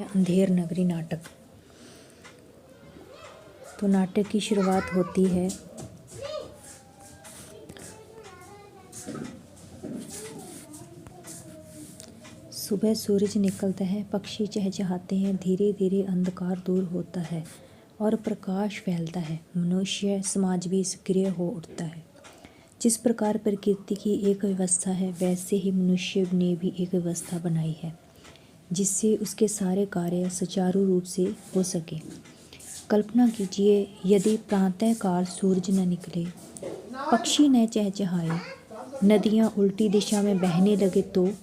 अंधेर नगरी नाटक। तो नाटक की शुरुआत होती है सुबह सूरज निकलता है, पक्षी चहचहाते हैं, धीरे धीरे अंधकार दूर होता है और प्रकाश फैलता है। मनुष्य समाज भी सक्रिय हो उठता है। जिस प्रकार प्रकृति की एक व्यवस्था है, वैसे ही मनुष्य ने भी एक व्यवस्था बनाई है जिससे उसके सारे कार्य सुचारू रूप से हो सके। कल्पना कीजिए, यदि प्रातःकाल सूरज न निकले, पक्षी न चहचहाए, नदियाँ उल्टी दिशा में बहने लगे तो,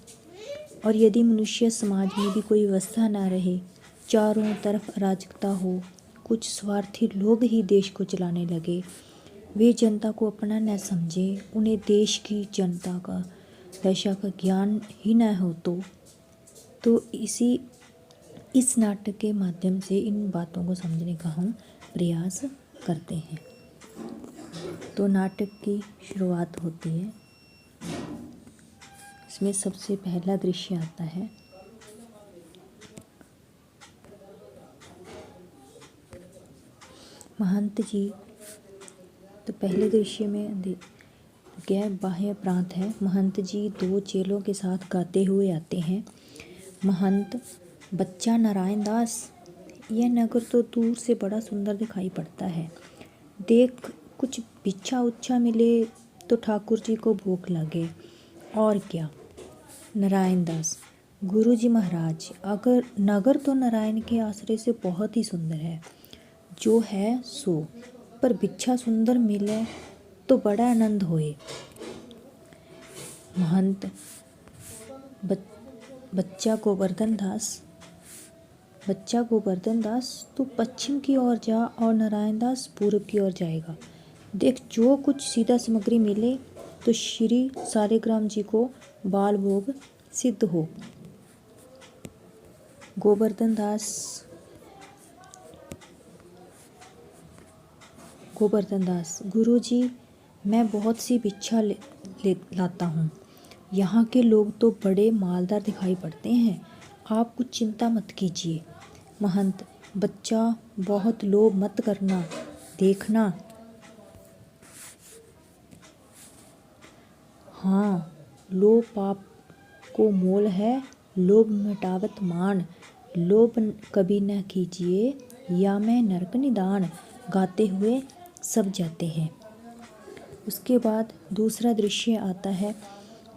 और यदि मनुष्य समाज में भी कोई व्यवस्था न रहे, चारों तरफ अराजकता हो, कुछ स्वार्थी लोग ही देश को चलाने लगे, वे जनता को अपना न समझे, उन्हें देश की जनता का दशा का ज्ञान ही न हो तो इस नाटक के माध्यम से इन बातों को समझने का हम प्रयास करते हैं। तो नाटक की शुरुआत होती है, इसमें सबसे पहला दृश्य आता है महंत जी। तो पहले दृश्य में क्या बाह्य प्रांत है। महंत जी 2 चेलों के साथ गाते हुए आते हैं। महंत, बच्चा नारायण दास, यह नगर तो दूर से बड़ा सुंदर दिखाई पड़ता है। देख, कुछ भिक्षा उच्छा मिले तो ठाकुर जी को भूख लगे, और क्या। नारायण दास, गुरुजी महाराज, अगर नगर तो नारायण के आश्रय से बहुत ही सुंदर है, जो है सो, पर भिक्षा सुंदर मिले तो बड़ा आनंद होए। महंत, बच्चा गोवर्धन दास, तू पश्चिम की ओर जा और नारायण दास पूर्व की ओर जाएगा। देख, जो कुछ सीधा सामग्री मिले तो श्री सालिग्राम जी को बाल भोग सिद्ध हो। गोवर्धन दास, गुरुजी, मैं बहुत सी भिक्षा लाता हूँ। यहाँ के लोग तो बड़े मालदार दिखाई पड़ते हैं, आप कुछ चिंता मत कीजिए। महंत, बच्चा, बहुत लोभ मत करना, देखना। हाँ, लोभ पाप को मोल है, लोभ मिटावत मान, लोभ कभी न कीजिए, या मैं नरक निदान, गाते हुए सब जाते हैं। उसके बाद दूसरा दृश्य आता है,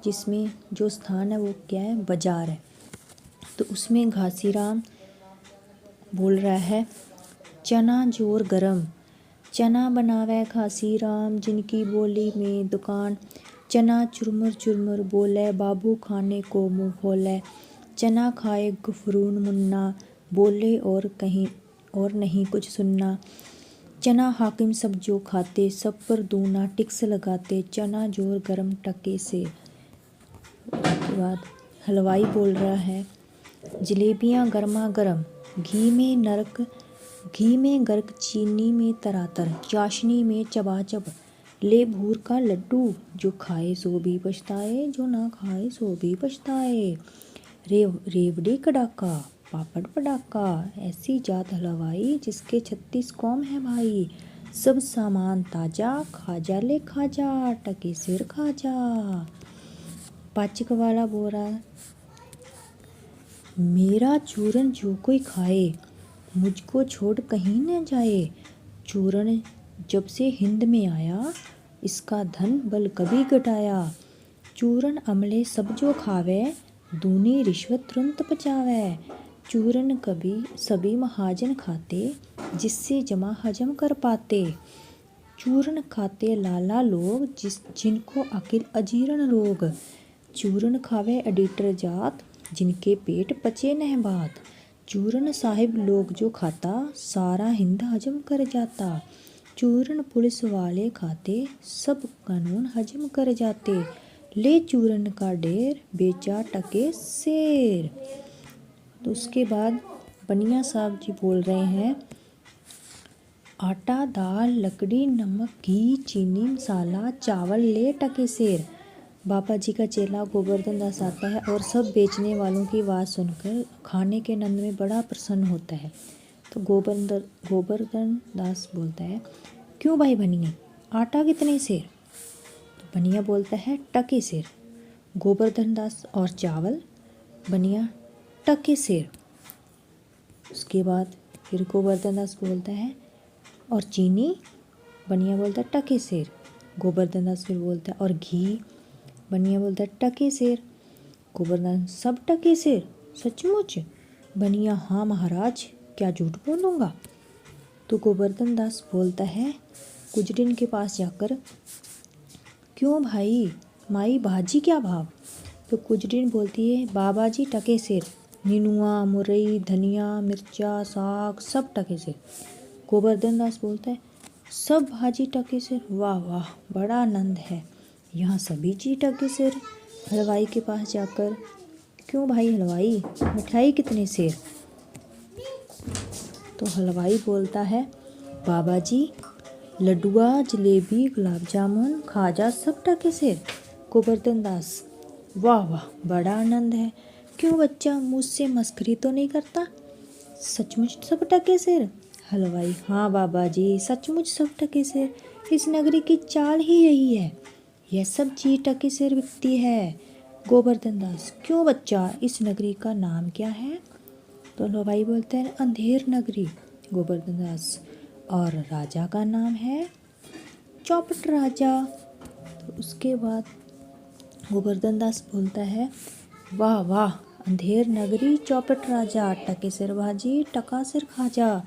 जिसमें जो स्थान है वो क्या है, बाजार है। तो उसमें घासीराम बोल रहा है, चना जोर गरम, चना बनावे घासीराम, जिनकी बोली में दुकान, चना चुरमुर चुरमुर बोले, बाबू खाने को मुँह खोले, चना खाए गफरून मुन्ना, बोले और कहीं और नहीं कुछ सुनना, चना हाकिम सब जो खाते, सब पर दूना टिक्स लगाते, चना जोर गरम टके से। उसके बाद हलवाई बोल रहा है, जलेबियाँ गर्मा गर्म, घी में गर्क, चीनी में तरातर, चाशनी में चबाचब, ले भूर का लड्डू, जो खाए सो भी पछताए, जो ना खाए सो भी पछताए, रेवड़ी कड़ाका, पापड़ पटाका, ऐसी जात हलवाई जिसके 36 कौम है भाई, सब सामान ताजा, खाजा ले खाजा, टके सिर खाजा। पाचक वाला बोल रहा है, मेरा चूरन जो कोई खाए, मुझको छोड़ कहीं न जाए, चूरन जब से हिंद में आया, इसका धन बल कभी घटाया, चूरन अमले सब जो खावे, दूनी रिश्वत तुरंत पचावे, चूरन कभी सभी महाजन खाते, जिससे जमा हजम कर पाते, चूरन खाते लाला लोग, जिनको अकिल अजीर्ण रोग, चूरन खावे एडिटर जात, जिनके पेट पचे न बात, चूरन साहिब लोग जो खाता, सारा हिंद हजम कर जाता, चूरन पुलिस वाले खाते, सब कानून हजम कर जाते, ले चूरन का ढेर, बेचा टके शेर। तो उसके बाद बनिया साहब जी बोल रहे हैं, आटा दाल लकड़ी नमक घी चीनी मसाला चावल ले टके शेर, बाबा जी का चेला गोवर्धन दास आता है और सब बेचने वालों की बात सुनकर खाने के आनंद में बड़ा प्रसन्न होता है। तो गोवर्धन दास बोलता है, क्यों भाई बनिए, आटा कितने सेर? तो बनिया बोलता है, टके सेर। गोवर्धन दास, और चावल? बनिया, टके सेर। उसके बाद फिर गोवर्धन दास बोलता है, और चीनी? बनिया बोलता है, टके सेर। गोवर्धन दास फिर बोलता है, और घी? बनिया बोलता है, टके सेर। गोवर्धन, सब टके सेर? सचमुच? बनिया, हाँ महाराज, क्या झूठ बोलूँगा? तो गोवर्धन दास बोलता है गुजरिन के पास जाकर, क्यों भाई, माई भाजी क्या भाव? तो गुजरिन बोलती है, बाबा जी टके सेर, नीनुआ, मुरई, धनिया, मिर्चा, साग सब टके सेर। गोवर्धन दास बोलता है, सब भाजी टके सेर? वाह वाह, बड़ा आनंद है, यहाँ सभी चीज टके सेर। हलवाई के पास जाकर, क्यों भाई हलवाई, मिठाई कितने सेर? तो हलवाई बोलता है, बाबा जी लड्डुआ, जलेबी, गुलाब जामुन, खाजा सब टके सेर। गोवर्धन दास, वाह वाह, बड़ा आनंद है, क्यों बच्चा मुझसे मस्करी तो नहीं करता? सचमुच सब टके सेर? हलवाई, हाँ बाबा जी, सचमुच सब टके सेर, इस नगरी की चाल ही यही है, यह सब चीज टके सेर बिकती है। गोवर्धन दास, क्यों बच्चा, इस नगरी का नाम क्या है? तो हलवाई बोलते हैं, अंधेर नगरी। गोवर्धन दास, और राजा का नाम है चौपट राजा। तो उसके बाद गोवर्धन दास बोलता है, वाह वाह, अंधेर नगरी, चौपट राजा, टके सिर भाजी, टका सिर खाजा,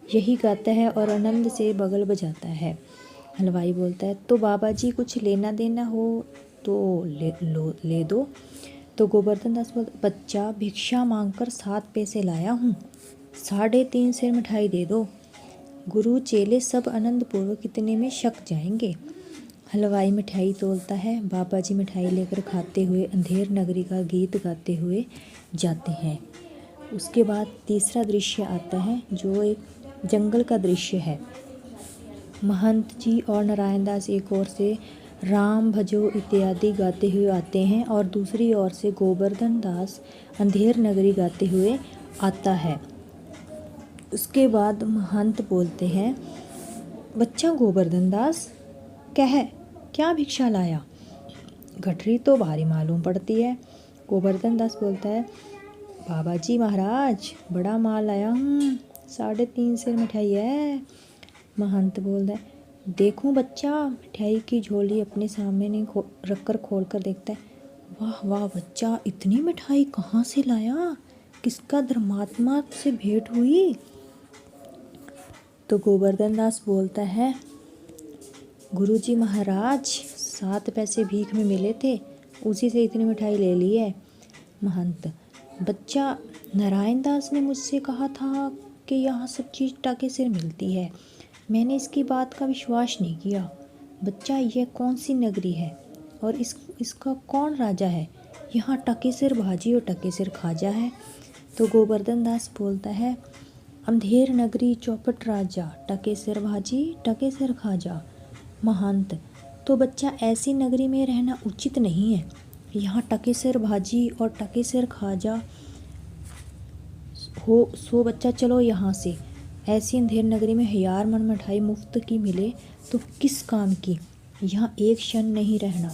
यही गाता है और आनंद से बगल बजाता है। हलवाई बोलता है, तो बाबा जी कुछ लेना देना हो तो ले दो। तो गोवर्धन दास बोलता, बच्चा भिक्षा मांगकर 7 पैसे लाया हूँ, 3.5 सेर मिठाई दे दो, गुरु चेले सब आनंद पूर्वक इतने में शक जाएंगे। हलवाई मिठाई तोलता है, बाबा जी मिठाई लेकर खाते हुए अंधेर नगरी का गीत गाते हुए जाते हैं। उसके बाद तीसरा दृश्य आता है जो एक जंगल का दृश्य है। महंत जी और नारायण दास एक ओर से राम भजो इत्यादि गाते हुए आते हैं और दूसरी ओर से गोवर्धन दास अंधेर नगरी गाते हुए आता है। उसके बाद महंत बोलते हैं, बच्चा गोवर्धन दास, क्या भिक्षा लाया? गठरी तो भारी मालूम पड़ती है। गोवर्धन दास बोलता है, बाबा जी महाराज, बड़ा माल लाया हूँ, 3.5 सेर मिठाई है। महंत बोलता है, देखूं बच्चा, मिठाई की झोली अपने सामने रखकर खोल कर देखता है, वाह वाह बच्चा, इतनी मिठाई कहाँ से लाया, किसका धर्मात्मा से भेंट हुई? तो गोवर्धन दास बोलता है, गुरुजी महाराज, 7 पैसे भीख में मिले थे, उसी से इतनी मिठाई ले ली है। महंत, बच्चा, नारायण दास ने मुझसे कहा था कि यहाँ सब चीज़ टके सिर मिलती है, मैंने इसकी बात का विश्वास नहीं किया। बच्चा, यह कौन सी नगरी है और इसका कौन राजा है? यहाँ टके सिर भाजी और टके सिर खाजा है। तो गोवर्धन दास बोलता है, अंधेर नगरी, चौपट राजा, टके सिर भाजी, टके सिर खाजा। महंत, तो बच्चा ऐसी नगरी में रहना उचित नहीं है, यहाँ टके सिर भाजी और टके सिर खाजा हो, सो बच्चा चलो यहाँ से। ऐसी अंधेर नगरी में 1000 मन मिठाई मुफ्त की मिले तो किस काम की, यहाँ एक क्षण नहीं रहना।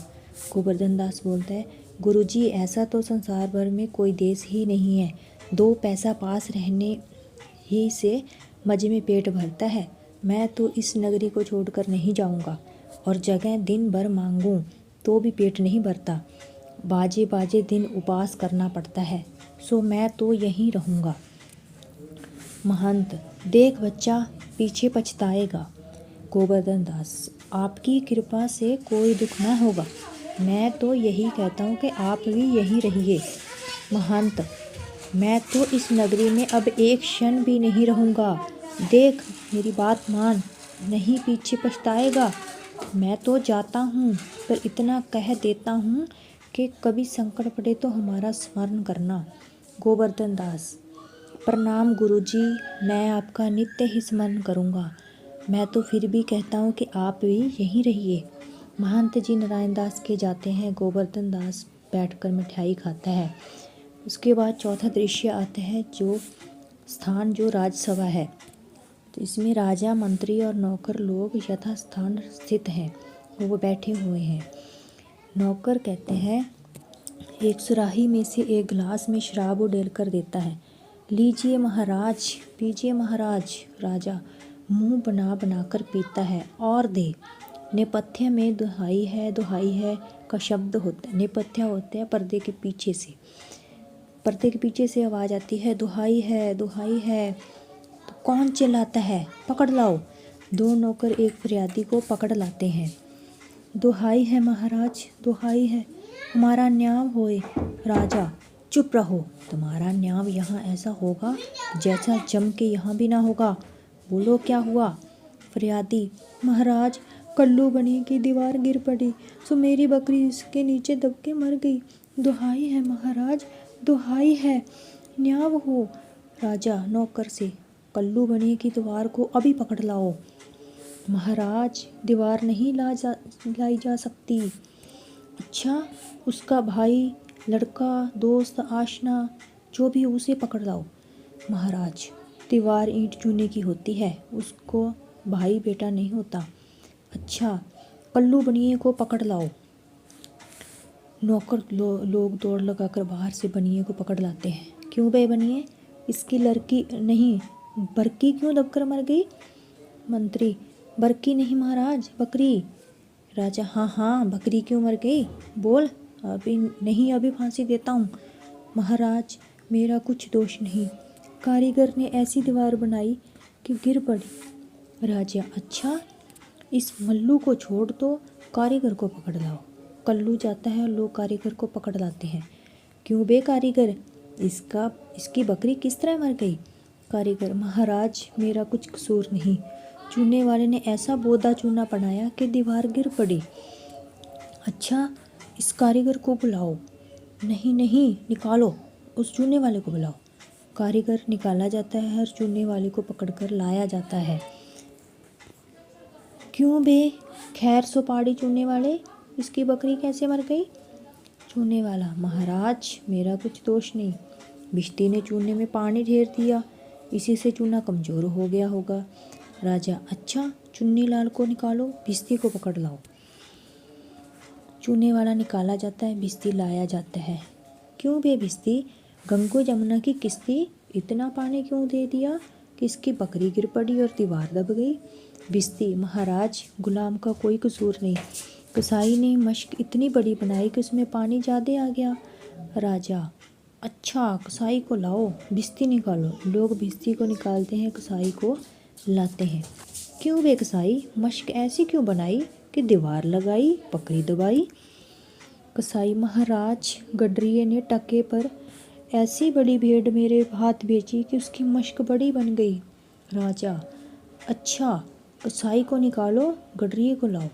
गोवर्धन दास बोलता है, गुरुजी, ऐसा तो संसार भर में कोई देश ही नहीं है, 2 पैसा पास रहने ही से मजे में पेट भरता है। मैं तो इस नगरी को छोड़कर नहीं जाऊंगा और जगह दिन भर मांगूं तो भी पेट नहीं भरता, बाजे बाजे दिन उपवास करना पड़ता है, सो मैं तो यहीं रहूँगा। महंत, देख बच्चा, पीछे पछताएगा। गोवर्धन दास, आपकी कृपा से कोई दुख न होगा, मैं तो यही कहता हूँ कि आप भी यहीं रहिए। महंत, मैं तो इस नगरी में अब एक क्षण भी नहीं रहूँगा, देख मेरी बात मान, नहीं पीछे पछताएगा। मैं तो जाता हूँ, पर इतना कह देता हूँ कि कभी संकट पड़े तो हमारा स्मरण करना। गोवर्धन दास, प्रणाम गुरुजी, मैं आपका नित्य ही स्मरण करूँगा। मैं तो फिर भी कहता हूँ कि आप भी यहीं रहिए। महंत जी नारायण दास के जाते हैं, गोवर्धन दास बैठकर मिठाई खाता है। उसके बाद चौथा दृश्य आता है जो स्थान जो राजसभा है। तो इसमें राजा, मंत्री और नौकर लोग यथास्थान स्थित हैं, वो बैठे हुए हैं। नौकर कहते हैं, एक सुराही में से एक गिलास में शराब उड़ेल कर देता है। लीजिए महाराज, पीजिए महाराज। राजा मुंह बना बनाकर पीता है और दे। नेपथ्य में दुहाई है का शब्द होता है। नेपथ्य होता है पर्दे के पीछे से। पर्दे के पीछे से आवाज़ आती है, दुहाई है, दुहाई है। तो कौन चिल्लाता है? पकड़ लाओ। दो नौकर एक फरियादी को पकड़ लाते हैं। दुहाई है महाराज, दुहाई है, हमारा न्याय होए। राजा चुप रहो, तुम्हारा न्याय यहाँ ऐसा होगा जैसा जम के यहाँ भी ना होगा। बोलो क्या हुआ? फरियादी, महाराज कल्लू बनी की दीवार गिर पड़ी, सो मेरी बकरी इसके नीचे दब के मर गई। दुहाई है महाराज, दुहाई है, न्याय हो। राजा नौकर से, कल्लू बनी की दीवार को अभी पकड़ लाओ। महाराज दीवार नहीं लाई जा सकती। अच्छा, उसका भाई, लड़का, दोस्त, आशना जो भी, उसे पकड़ लाओ। महाराज दीवार ईंट चूने की होती है, उसको भाई बेटा नहीं होता। अच्छा, कल्लू बनिए को पकड़ लाओ। नौकर लोग दौड़ लगाकर बाहर से बनिए को पकड़ लाते हैं। क्यों बे बनिए, इसकी लड़की नहीं बरकी क्यों दबकर मर गई? मंत्री, बरकी नहीं महाराज, बकरी। राजा, हाँ बकरी क्यों मर गई, बोल। अभी नहीं, अभी फांसी देता हूँ। महाराज मेरा कुछ दोष नहीं, कारीगर ने ऐसी दीवार बनाई कि गिर पड़ी। राजा, अच्छा, इस मल्लू को छोड़ दो, कारीगर को पकड़ लाओ। कल्लू जाता है और लोग कारीगर को पकड़ लाते हैं। क्यों बे कारीगर, इसकी बकरी किस तरह मर गई? कारीगर, महाराज मेरा कुछ कसूर नहीं, चूने वाले ने ऐसा बोदा चूना बनाया कि दीवार गिर पड़ी। अच्छा, इस कारीगर को बुलाओ। नहीं, निकालो, उस चूने वाले को बुलाओ। कारीगर निकाला जाता है और चूने वाले को पकड़कर लाया जाता है। क्यों बे, खैर सो पाड़ी चूने वाले, इसकी बकरी कैसे मर गई? चूने वाला, महाराज मेरा कुछ दोष नहीं, भिश्ती ने चूने में पानी ढेर दिया, इसी से चूना कमज़ोर हो गया होगा। राजा, अच्छा, चुन्नी लाल को निकालो, भिश्ती को पकड़ लाओ। चूने वाला निकाला जाता है, भिश्ती लाया जाता है। क्यों बे भिश्ती, गंगो जमुना की किश्ती, इतना पानी क्यों दे दिया कि इसकी बकरी गिर पड़ी और दीवार दब गई? भिश्ती, महाराज गुलाम का कोई कसूर नहीं, कसाई ने मश्क इतनी बड़ी बनाई कि उसमें पानी ज़्यादा आ गया। राजा, अच्छा, कसाई को लाओ, भिश्ती निकालो। लोग भिश्ती को निकालते हैं, कसाई को लाते हैं। क्यों बे कसाई, मश्क ऐसी क्यों बनाई कि दीवार लगाई, बकरी दबाई? कसाई, महाराज गडरिये ने टके पर ऐसी बड़ी भेड़ मेरे हाथ बेची कि उसकी मश्क बड़ी बन गई। राजा, अच्छा, कसाई को निकालो, गडरिये को लाओ।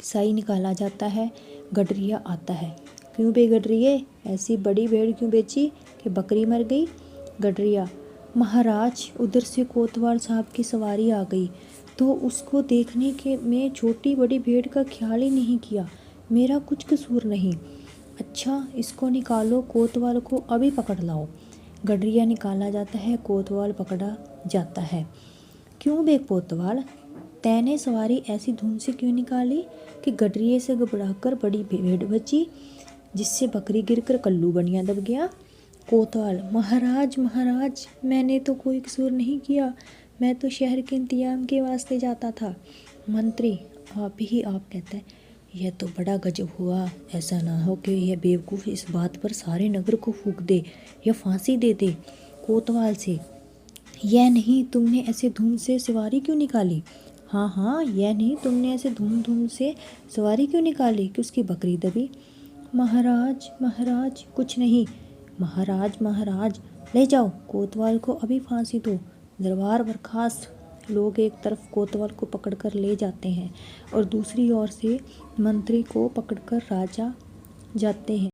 कसाई निकाला जाता है, गडरिया आता है। क्यों बे गडरिये, ऐसी बड़ी भेड़ क्यों बेची कि बकरी मर गई? गडरिया, महाराज उधर से कोतवाल साहब की सवारी आ गई तो उसको देखने के में छोटी बड़ी भेड़ का ख्याल ही नहीं किया, मेरा कुछ कसूर नहीं। अच्छा, इसको निकालो, कोतवाल को अभी पकड़ लाओ। गडरिया निकाला जाता है, कोतवाल पकड़ा जाता है। क्यों बे कोतवाल, तैने सवारी ऐसी धुन से क्यों निकाली कि गडरिये से घबराकर बड़ी भेड़ बची, जिससे बकरी गिरकर कल्लू बनिया दब गया? कोतवाल, महाराज मैंने तो कोई कसूर नहीं किया, मैं तो शहर के इंतजाम के वास्ते जाता था। मंत्री, आप कहते हैं, यह तो बड़ा गजब हुआ, ऐसा ना हो कि यह बेवकूफ़ इस बात पर सारे नगर को फूंक दे या फांसी दे दे। कोतवाल से, यह नहीं, तुमने ऐसे धूम से सवारी क्यों निकाली? हाँ, यह नहीं, तुमने ऐसे धूम से सवारी क्यों निकाली कि उसकी बकरी दबी? महाराज कुछ नहीं। महाराज ले जाओ, कोतवाल को अभी फांसी दो। दरबार बर्खास्त। लोग एक तरफ कोतवाल को पकड़कर ले जाते हैं और दूसरी ओर से मंत्री को पकड़कर राजा जाते हैं।